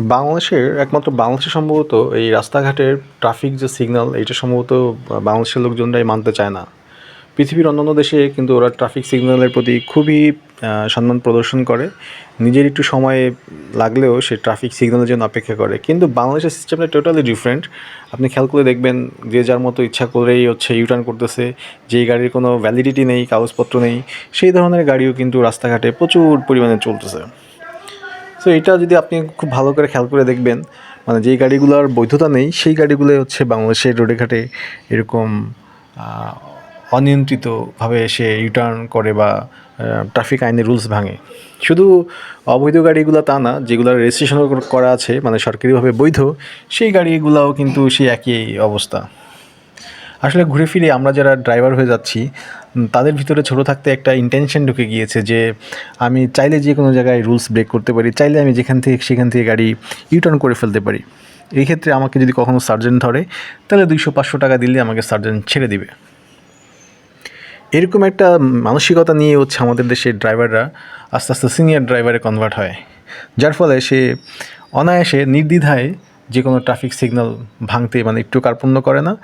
বাংলাদেশের একমাত্র বাংলাদেশে সম্ভবত এই রাস্তাঘাটের ট্রাফিক যে সিগন্যাল এইটা সম্ভবত বাংলাদেশের লোকজনরাই মানতে চায় না। পৃথিবীর অন্যান্য দেশে কিন্তু ওরা ট্রাফিক সিগন্যালের প্রতি খুবই সম্মান প্রদর্শন করে। নিজের একটু সময় লাগলেও সে ট্রাফিক সিগন্যালের জন্য অপেক্ষা করে। কিন্তু বাংলাদেশের সিস্টেমটা টোটালি ডিফারেন্ট। আপনি খেয়াল করে দেখবেন যে যার মতো ইচ্ছা করেই ইউটার্ন করতেছে। যেই গাড়ির কোনো ভ্যালিডিটি নেই, কাগজপত্র নেই, সেই ধরনের গাড়িও কিন্তু রাস্তাঘাটে প্রচুর পরিমাণে চলতেছে। সো এটা যদি আপনি খুব ভালো করে খেয়াল করে দেখবেন, মানে যেই গাড়িগুলোর বৈধতা নেই সেই গাড়িগুলোই বাংলাদেশের রোডে ঘাটে এরকম অনিয়ন্ত্রিতভাবে এসে ইউটার্ন করে বা ট্রাফিক আইনের রুলস ভাঙে। শুধু অবৈধ গাড়িগুলো তা না, যেগুলোর রেজিস্ট্রেশন করা আছে মানে সরকারিভাবে বৈধ, সেই গাড়িগুলোও কিন্তু সেই একই অবস্থা। আসলে ঘুরে ফিরে আমরা যারা ড্রাইভার হয়ে যাচ্ছি তাদের ভিতরে ছোটো থাকতে একটা ইন্টেনশন ঢুকে গিয়েছে যে আমি চাইলে যে কোনো জায়গায় রুলস ব্রেক করতে পারি, চাইলে আমি সেখান থেকে গাড়ি ইউটার্ন করে ফেলতে পারি। এই ক্ষেত্রে আমাকে যদি কখনো সার্জেন্ট ধরে তাহলে 200-500 টাকা দিলে আমাকে সার্জেন্ট ছেড়ে দিবে। এরকম একটা মানসিকতা নিয়ে আমাদের দেশের ড্রাইভাররা আস্তে আস্তে সিনিয়র ড্রাইভারে কনভার্ট হয়, যার ফলে সে অনায়াসে নির্দ্বিধায় যে কোনো ট্রাফিক সিগন্যাল ভাঙতে মানে একটু কার্পণ্য করে না।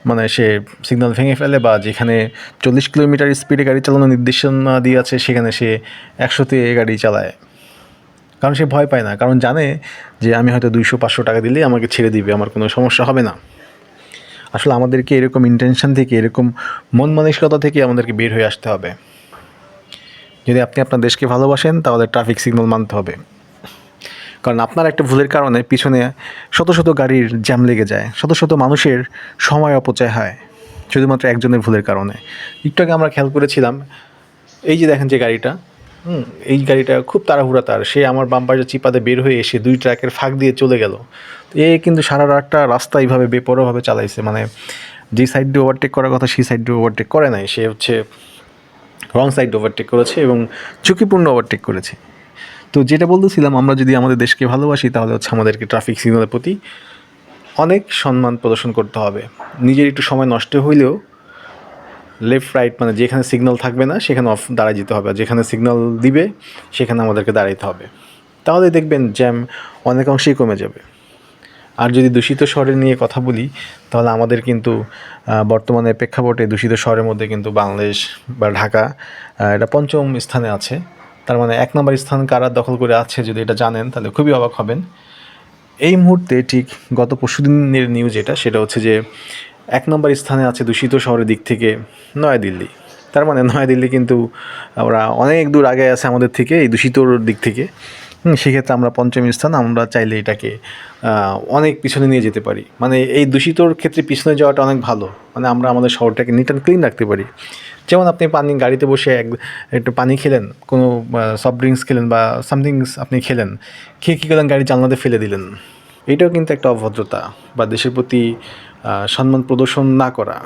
মানে সে সিগন্যাল ভেঙে ফেলে বা যেখানে 40 কিলোমিটার স্পিডে গাড়ি চালানোর নির্দেশনা দিয়ে আছে সেখানে সে 100-তে গাড়ি চালায়। কারণ সে ভয় পায় না, কারণ জানে যে আমি হয়তো 200-500 টাকা দিলেই আমাকে ছেড়ে দিবে, আমার কোনো সমস্যা হবে না। আসলে আমাদেরকে এরকম ইন্টেনশন থেকে, এরকম মন মানসিকতা থেকে আমাদেরকে বের হয়ে আসতে হবে। যদি আপনি আপনার দেশকে ভালোবাসেন তাহলে ট্রাফিক সিগন্যাল মানতে হবে। কারণ আপনার একটা ভুলের কারণে পিছনে শত শত গাড়ির জ্যাম লেগে যায়, শত শত মানুষের সময় অপচয় হয় শুধুমাত্র একজনের ভুলের কারণে। একটু আগে আমরা খেয়াল করেছিলাম, এই যে দেখেন যে গাড়িটা, এই গাড়িটা খুব তাড়াহুড়া তার, সে আমার বাম্পারে চিপাতে বের হয়ে এসে 2 ট্রাকের ফাঁক দিয়ে চলে গেল। এ কিন্তু সারা রাতটা রাস্তা এইভাবে বেপরোয়াভাবে চালাইছে, মানে যে সাইড দিয়ে ওভারটেক করার কথা সেই সাইড দিয়ে ওভারটেক করে নাই, সে রং সাইড ওভারটেক করেছে এবং ঝুঁকিপূর্ণ ওভারটেক করেছে। তো যেটা বলতেছিলাম, আমরা যদি আমাদের দেশকে ভালোবাসি তাহলে আমাদেরকে ট্রাফিক সিগন্যালের প্রতি অনেক সম্মান প্রদর্শন করতে হবে। নিজের একটু সময় নষ্ট হইলেও লেফট রাইট মানে যেখানে সিগন্যাল থাকবে না সেখানে দাঁড়ায় যেতে হবে, আর যেখানে সিগন্যাল দিবে সেখানে আমাদেরকে দাঁড়াইতে হবে। তাহলে দেখবেন জ্যাম অনেকাংশেই কমে যাবে। আর যদি দূষিত শহরের নিয়ে কথা বলি তাহলে আমাদের কিন্তু বর্তমানে প্রেক্ষাপটে দূষিত শহরের মধ্যে কিন্তু বাংলাদেশ বা ঢাকা এটা 5ম স্থানে আছে। তার মানে 1 নম্বর স্থান কারা দখল করে আছে যদি এটা জানেন তাহলে খুবই অবাক হবেন। এই মুহূর্তে ঠিক গত পরশুদিনের নিউজ সেটা হচ্ছে যে 1 নম্বর স্থানে আছে দূষিত শহরের দিক থেকে নয়াদিল্লি। তার মানে নয়াদিল্লি কিন্তু ওরা অনেক দূর আগে আছে আমাদের থেকে এই দূষিতর দিক থেকে। সেক্ষেত্রে আমরা 5ম স্থান, আমরা চাইলে এটাকে অনেক পিছনে নিয়ে যেতে পারি। মানে এই দূষিতর ক্ষেত্রে পিছনে যাওয়াটা অনেক ভালো, মানে আমরা আমাদের শহরটাকে নিট অ্যান্ড ক্লিন রাখতে পারি। যেমন আপনি গাড়িতে বসে একটু পানি খেলেন, কোনো সফট ড্রিঙ্কস খেলেন বা সামথিংস আপনি খেলেন, খেয়ে কী করলেন, গাড়ি জানলাতে ফেলে দিলেন। এটাও কিন্তু একটা অভদ্রতা বা দেশের প্রতি সম্মান প্রদর্শন না করা।